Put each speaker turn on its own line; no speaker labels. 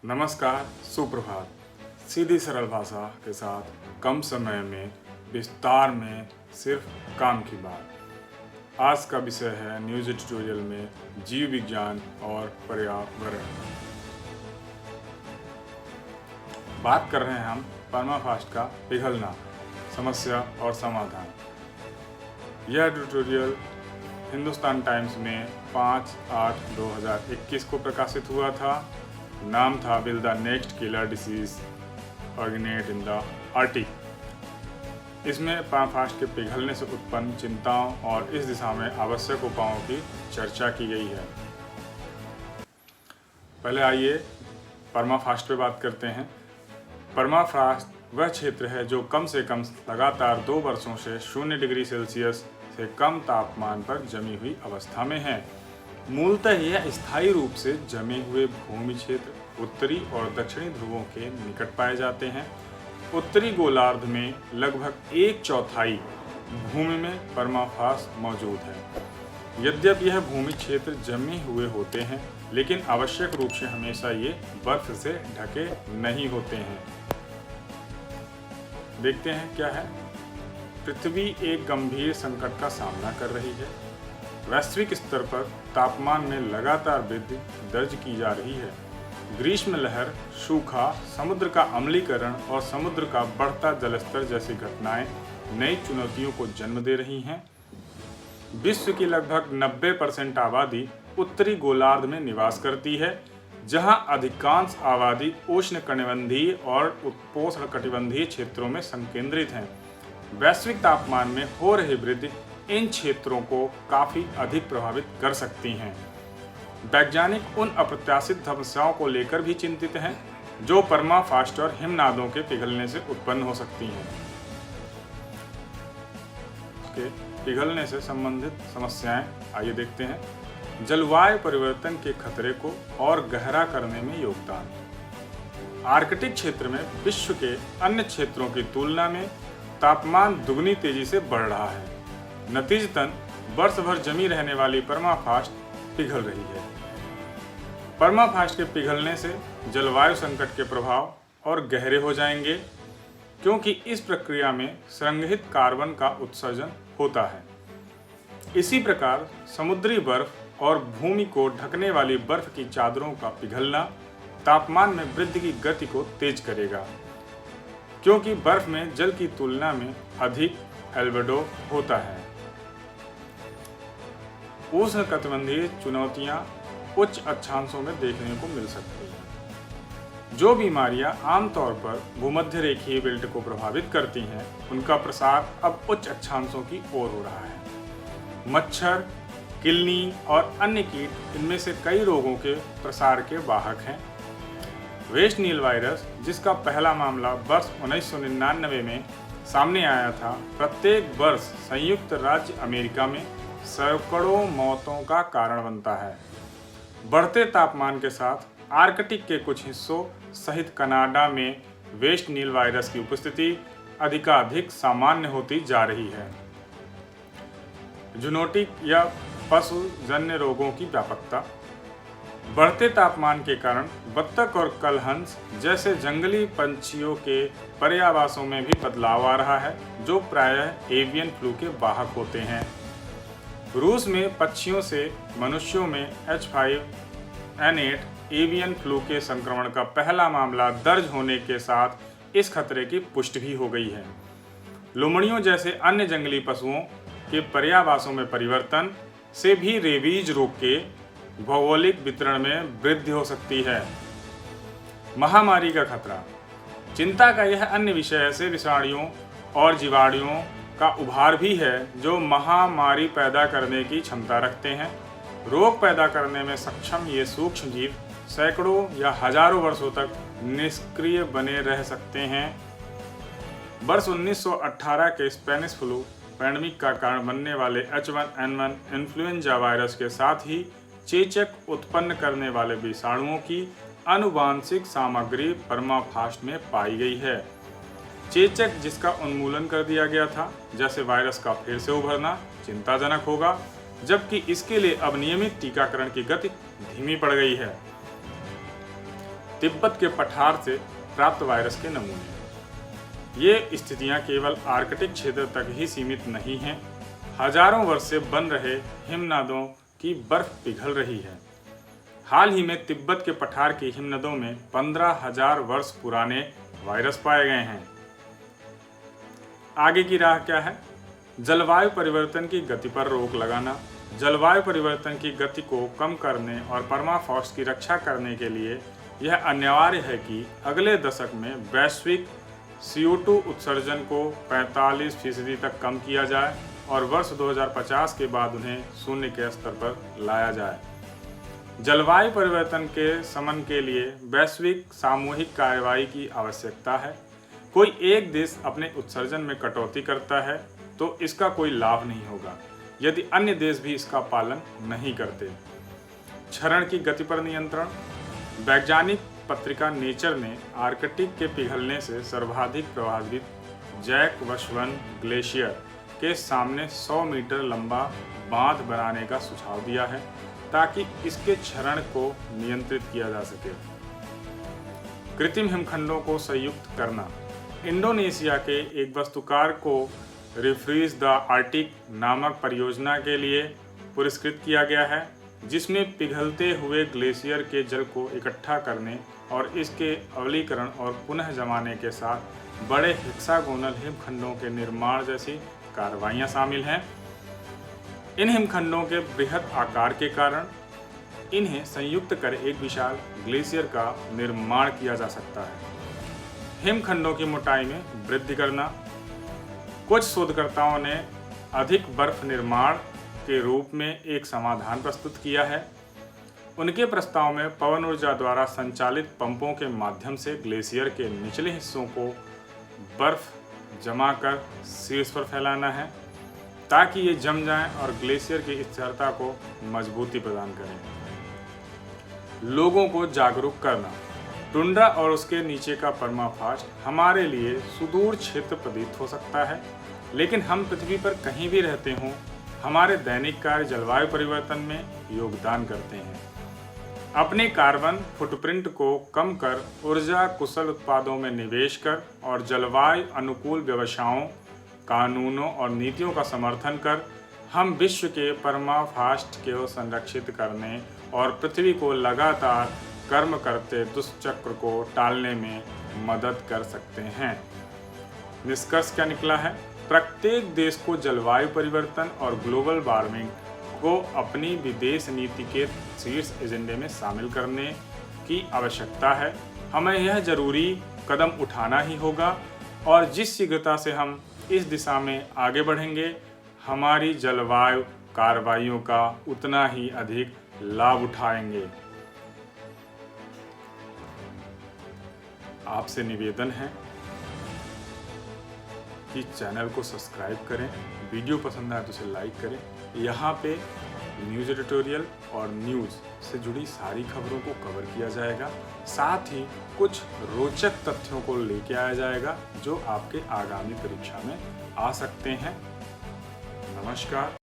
नमस्कार, सुप्रभात। सीधी सरल भाषा के साथ कम समय में विस्तार में सिर्फ काम की बात। आज का विषय है न्यूज़ ट्यूटोरियल में जीव विज्ञान और पर्यावरण। बात कर रहे हैं हम परमाफ्रॉस्ट का पिघलना, समस्या और समाधान। यह ट्यूटोरियल हिंदुस्तान टाइम्स में 5/8/2021 को प्रकाशित हुआ था। नाम था will the next killer disease originate in the Arctic. इसमें परमाफ्रॉस्ट के पिघलने से उत्पन्न चिंताओं और इस दिशा में आवश्यक उपायों की चर्चा की गई है। पहले आइए परमाफ्रॉस्ट पे बात करते हैं। परमाफ्रॉस्ट वह क्षेत्र है जो कम से कम लगातार 2 वर्षों से 0 डिग्री सेल्सियस से कम तापमान पर जमी हुई अवस्था में है। मूलतः यह स्थायी रूप से जमे हुए भूमि क्षेत्र उत्तरी और दक्षिणी ध्रुवों के निकट पाए जाते हैं। उत्तरी गोलार्ध में लगभग 1/4 भूमि में परमाफ्रॉस्ट मौजूद है। यद्यपि यह भूमि क्षेत्र जमे हुए होते हैं, लेकिन आवश्यक रूप से हमेशा ये बर्फ से ढके नहीं होते हैं। देखते हैं क्या है। पृथ्वी एक गंभीर संकट का सामना कर रही है। वैश्विक स्तर पर तापमान में लगातार वृद्धि दर्ज की जा रही है। ग्रीष्म लहर, सूखा, समुद्र का अम्लीकरण और समुद्र का बढ़ता जलस्तर जैसी घटनाएं नई चुनौतियों को जन्म दे रही हैं। विश्व की लगभग 90% आबादी उत्तरी गोलार्ध में निवास करती है, जहां अधिकांश आबादी उष्णकटिबंधीय और उपोष्णकटिबंधीय क्षेत्रों में संकेंद्रित है। वैश्विक तापमान में हो रही वृद्धि इन क्षेत्रों को काफी अधिक प्रभावित कर सकती हैं। वैज्ञानिक उन अप्रत्याशित समस्याओं को लेकर भी चिंतित हैं जो परमाफ्रॉस्ट और हिमनादों के पिघलने से उत्पन्न हो सकती हैं। उसके पिघलने से संबंधित समस्याएं आइए देखते हैं। जलवायु परिवर्तन के खतरे को और गहरा करने में योगदान। आर्कटिक क्षेत्र में विश्व के अन्य क्षेत्रों की तुलना में तापमान दुगनी तेजी से बढ़ रहा है। नतीजतन वर्ष भर जमी रहने वाली परमाफ्रॉस्ट पिघल रही है। परमाफ्रॉस्ट के पिघलने से जलवायु संकट के प्रभाव और गहरे हो जाएंगे, क्योंकि इस प्रक्रिया में संग्रहित कार्बन का उत्सर्जन होता है। इसी प्रकार समुद्री बर्फ और भूमि को ढकने वाली बर्फ की चादरों का पिघलना तापमान में वृद्धि की गति को तेज करेगा, क्योंकि बर्फ में जल की तुलना में अधिक एल्बेडो होता है। उष्णकटिबंधीय चुनौतियां उच्च अक्षांशों में देखने को मिल सकती हैं। जो बीमारियां आमतौर पर भूमध्य रेखीय बेल्ट को प्रभावित करती हैं, उनका प्रसार अब उच्च अक्षांशों की ओर हो रहा है। मच्छर, किलनी और अन्य कीट इनमें से कई रोगों के प्रसार के वाहक हैं। वेस्ट नील वायरस, जिसका पहला मामला वर्ष 1999 में सामने आया था, प्रत्येक वर्ष संयुक्त राज्य अमेरिका में सैकड़ों मौतों का कारण बनता है। बढ़ते तापमान के साथ आर्कटिक के कुछ हिस्सों सहित कनाडा में वेस्ट नील वायरस की उपस्थिति अधिकाधिक सामान्य होती जा रही है। जूनोटिक या पशुजन्य रोगों की व्यापकता। बढ़ते तापमान के कारण बत्तख और कलहंस जैसे जंगली पंछियों के पर्यावासों में भी बदलाव आ रहा है, जो प्रायः एवियन फ्लू के वाहक होते हैं। रूस में पक्षियों से मनुष्यों में H5N8 एवियन फ्लू के संक्रमण का पहला मामला दर्ज होने के साथ इस खतरे की पुष्टि भी हो गई है। लोमड़ियों जैसे अन्य जंगली पशुओं के पर्यावासों में परिवर्तन से भी रेबीज रोग के भौगोलिक वितरण में वृद्धि हो सकती है। महामारी का खतरा। चिंता का यह अन्य विषय ऐसे विषाणुओं और जीवाणुओं का उभार भी है जो महामारी पैदा करने की क्षमता रखते हैं। रोग पैदा करने में सक्षम ये सूक्ष्म जीव सैकड़ों या हजारों वर्षों तक निष्क्रिय बने रह सकते हैं। वर्ष 1918 के स्पेनिश फ्लू पैंडेमिक का कारण बनने वाले H1N1 इन्फ्लुएंजा वायरस के साथ ही चेचक उत्पन्न करने वाले विषाणुओं की आनुवांशिक सामग्री परमाफ्रॉस्ट में पाई गई है। चेचक जिसका उन्मूलन कर दिया गया था, जैसे वायरस का फिर से उभरना चिंताजनक होगा, जबकि इसके लिए अब नियमित टीकाकरण की गति धीमी पड़ गई है। तिब्बत के पठार से प्राप्त वायरस के नमूने। ये स्थितियां केवल आर्कटिक क्षेत्र तक ही सीमित नहीं हैं। हजारों वर्ष से बन रहे हिमनदों की बर्फ पिघल रही है। हाल ही में तिब्बत के पठार की हिमनदों में 15,000 वर्ष पुराने वायरस पाए गए हैं। आगे की राह क्या है? जलवायु परिवर्तन की गति पर रोक लगाना। जलवायु परिवर्तन की गति को कम करने और परमाफ्रॉस्ट की रक्षा करने के लिए यह अनिवार्य है कि अगले दशक में वैश्विक CO2 उत्सर्जन को 45% तक कम किया जाए और वर्ष 2050 के बाद उन्हें शून्य के स्तर पर लाया जाए। जलवायु परिवर्तन के शमन के लिए वैश्विक सामूहिक कार्रवाई की आवश्यकता है। कोई एक देश अपने उत्सर्जन में कटौती करता है तो इसका कोई लाभ नहीं होगा यदि अन्य देश भी इसका पालन नहीं करते। क्षरण की गति पर नियंत्रण। वैज्ञानिक पत्रिका नेचर ने आर्कटिक के पिघलने से सर्वाधिक प्रभावित जैक वशवन ग्लेशियर के सामने 100 मीटर लंबा बांध बनाने का सुझाव दिया है ताकि इसके क्षरण को नियंत्रित किया जा सके। कृत्रिम हिमखंडों को संयुक्त करना। इंडोनेशिया के एक वास्तुकार को रिफ्रीज द आर्टिक नामक परियोजना के लिए पुरस्कृत किया गया है, जिसमें पिघलते हुए ग्लेशियर के जल को इकट्ठा करने और इसके अवलीकरण और पुनः जमाने के साथ बड़े हेक्सागोनल हिमखंडों के निर्माण जैसी कार्रवाइयाँ शामिल हैं। इन हिमखंडों के बृहद आकार के कारण इन्हें संयुक्त कर एक विशाल ग्लेशियर का निर्माण किया जा सकता है। हिमखंडों की मोटाई में वृद्धि करना। कुछ शोधकर्ताओं ने अधिक बर्फ निर्माण के रूप में एक समाधान प्रस्तुत किया है। उनके प्रस्ताव में पवन ऊर्जा द्वारा संचालित पंपों के माध्यम से ग्लेशियर के निचले हिस्सों को बर्फ जमा कर शीर्ष पर फैलाना है ताकि ये जम जाएं और ग्लेशियर की स्थिरता को मजबूती प्रदान करें। लोगों को जागरूक करना। टुंड्रा और उसके नीचे का परमाफ्रॉस्ट हमारे लिए सुदूर क्षेत्र प्रतीत हो सकता है, लेकिन हम पृथ्वी पर कहीं भी रहते हों, हमारे दैनिक कार्य जलवायु परिवर्तन में योगदान करते हैं। अपने कार्बन फुटप्रिंट को कम कर ऊर्जा कुशल उत्पादों में निवेश कर और जलवायु अनुकूल व्यवसायों, कानूनों और नीतियों का समर्थन कर हम विश्व के परमाफ्रॉस्ट को संरक्षित करने और पृथ्वी को लगातार कर्म करते दुष्चक्र को टालने में मदद कर सकते हैं। निष्कर्ष क्या निकला है? प्रत्येक देश को जलवायु परिवर्तन और ग्लोबल वार्मिंग को अपनी विदेश नीति के शीर्ष एजेंडे में शामिल करने की आवश्यकता है। हमें यह जरूरी कदम उठाना ही होगा और जिस शीघ्रता से हम इस दिशा में आगे बढ़ेंगे, हमारी जलवायु कार्रवाइयों का उतना ही अधिक लाभ उठाएंगे। आपसे निवेदन है कि चैनल को सब्सक्राइब करें, वीडियो पसंद आए तो उसे लाइक करें। यहाँ पे न्यूज़ एडिटोरियल और न्यूज़ से जुड़ी सारी खबरों को कवर किया जाएगा, साथ ही कुछ रोचक तथ्यों को लेके आया जाएगा जो आपके आगामी परीक्षा में आ सकते हैं। नमस्कार।